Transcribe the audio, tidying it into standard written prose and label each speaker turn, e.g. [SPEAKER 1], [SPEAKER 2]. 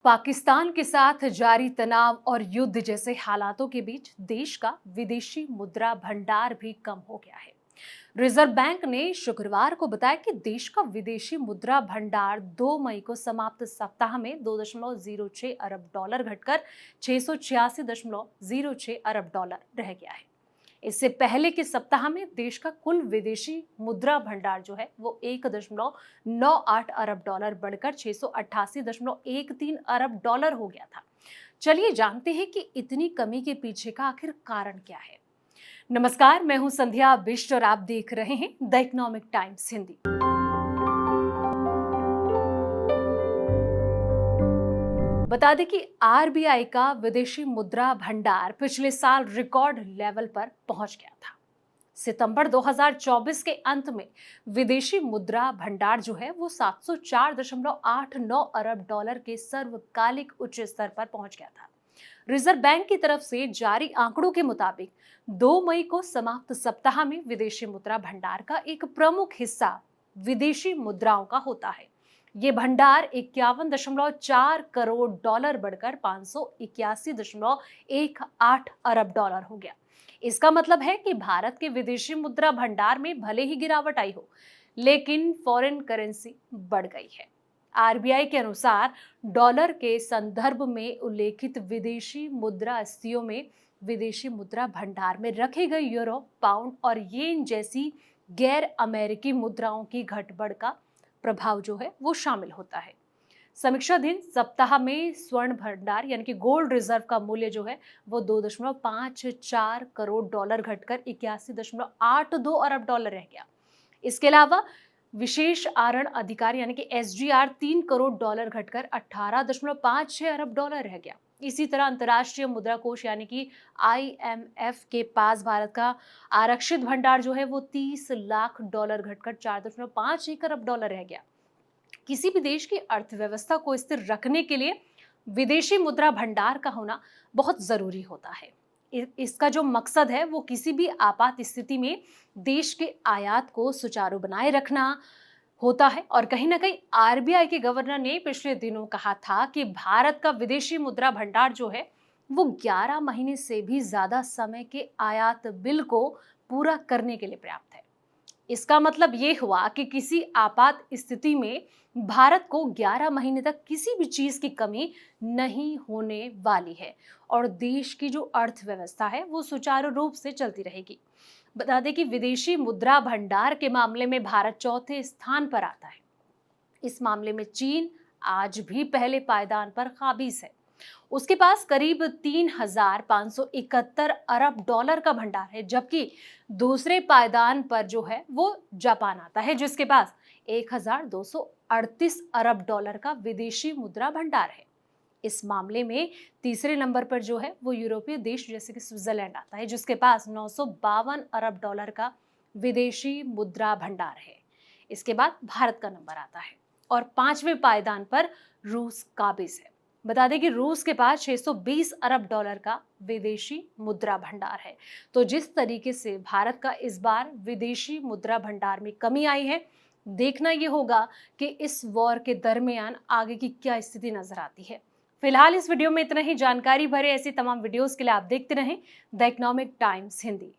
[SPEAKER 1] पाकिस्तान के साथ जारी तनाव और युद्ध जैसे हालातों के बीच देश का विदेशी मुद्रा भंडार भी कम हो गया है। रिजर्व बैंक ने शुक्रवार को बताया कि देश का विदेशी मुद्रा भंडार 2 मई को समाप्त सप्ताह में 2.06 अरब डॉलर घटकर 686.06 अरब डॉलर रह गया है। इससे पहले के सप्ताह में देश का कुल विदेशी मुद्रा भंडार जो है वो 1.98 अरब डॉलर बढ़कर 688.13 अरब डॉलर हो गया था। चलिए जानते हैं कि इतनी कमी के पीछे का आखिर कारण क्या है। नमस्कार, मैं हूं संध्या बिष्ट और आप देख रहे हैं द इकोनॉमिक टाइम्स हिंदी। बता दें कि आरबीआई का विदेशी मुद्रा भंडार पिछले साल रिकॉर्ड लेवल पर पहुंच गया था। सितंबर 2024 के अंत में विदेशी मुद्रा भंडार जो है वो 704.89 अरब डॉलर के सर्वकालिक उच्च स्तर पर पहुंच गया था। रिजर्व बैंक की तरफ से जारी आंकड़ों के मुताबिक 2 मई को समाप्त सप्ताह में विदेशी मुद्रा भंडार का एक प्रमुख हिस्सा विदेशी मुद्राओं का होता है। ये भंडार 51.4 करोड़ डॉलर बढ़कर 581.18 अरब डॉलर हो गया। इसका मतलब है कि भारत के विदेशी मुद्रा भंडार में भले ही गिरावट आई हो, लेकिन फॉरेन करेंसी बढ़ गई है। आरबीआई के अनुसार डॉलर के संदर्भ में उल्लेखित विदेशी मुद्रा स्थितियों में विदेशी मुद्रा भंडार में रखे गए यूरो, पाउंड और येन जैसी गैर अमेरिकी मुद्राओं की घटबढ़ का प्रभाव जो है वो शामिल होता है। समीक्षाधीन सप्ताह में स्वर्ण भंडार यानी कि गोल्ड रिजर्व का मूल्य जो है वो 2.54 करोड़ डॉलर घटकर 81.82 अरब डॉलर रह गया। इसके अलावा विशेष आरण अधिकार यानी कि एसजीआर 3 करोड़ डॉलर घटकर 18.56 अरब डॉलर रह गया। इसी तरह अंतर्राष्ट्रीय मुद्रा कोष यानी कि आईएमएफ के पास भारत का आरक्षित भंडार जो है वो 30 लाख डॉलर घटकर 4.51 अरब डॉलर रह गया। किसी भी देश की अर्थव्यवस्था को स्थिर रखने के लिए विदेशी मुद्रा भंडार का होना बहुत जरूरी होता है। इसका जो मकसद है वो किसी भी आपात स्थिति में देश के आयात को सुचारू बनाए रखना होता है। और कहीं ना कहीं आरबीआई के गवर्नर ने पिछले दिनों कहा था कि भारत का विदेशी मुद्रा भंडार जो है वो 11 महीने से भी ज्यादा समय के आयात बिल को पूरा करने के लिए पर्याप्त है। इसका मतलब ये हुआ कि किसी आपात स्थिति में भारत को 11 महीने तक किसी भी चीज की कमी नहीं होने वाली है और देश की जो अर्थव्यवस्था है वो सुचारू रूप से चलती रहेगी। बता दें कि विदेशी मुद्रा भंडार के मामले में भारत चौथे स्थान पर आता है। इस मामले में चीन आज भी पहले पायदान पर काबिज है। उसके पास करीब 3,571 अरब डॉलर का भंडार है, जबकि दूसरे पायदान पर जो है वो जापान आता है जिसके पास 1,238 अरब डॉलर का विदेशी मुद्रा भंडार है। इस मामले में तीसरे नंबर पर जो है वो यूरोपीय देश जैसे कि स्विट्जरलैंड आता है जिसके पास 952 अरब डॉलर का विदेशी मुद्रा भंडार है। इसके बाद भारत का नंबर आता है और पांचवें पायदान पर रूस काबिज है। बता दें कि रूस के पास 620 अरब डॉलर का विदेशी मुद्रा भंडार है। तो जिस तरीके से भारत का इस बार विदेशी मुद्रा भंडार में कमी आई है, देखना ये होगा कि इस वॉर के दरमियान आगे की क्या स्थिति नजर आती है। फिलहाल इस वीडियो में इतना ही। जानकारी भरे ऐसी तमाम वीडियोस के लिए आप देखते रहें द इकोनॉमिक टाइम्स हिंदी।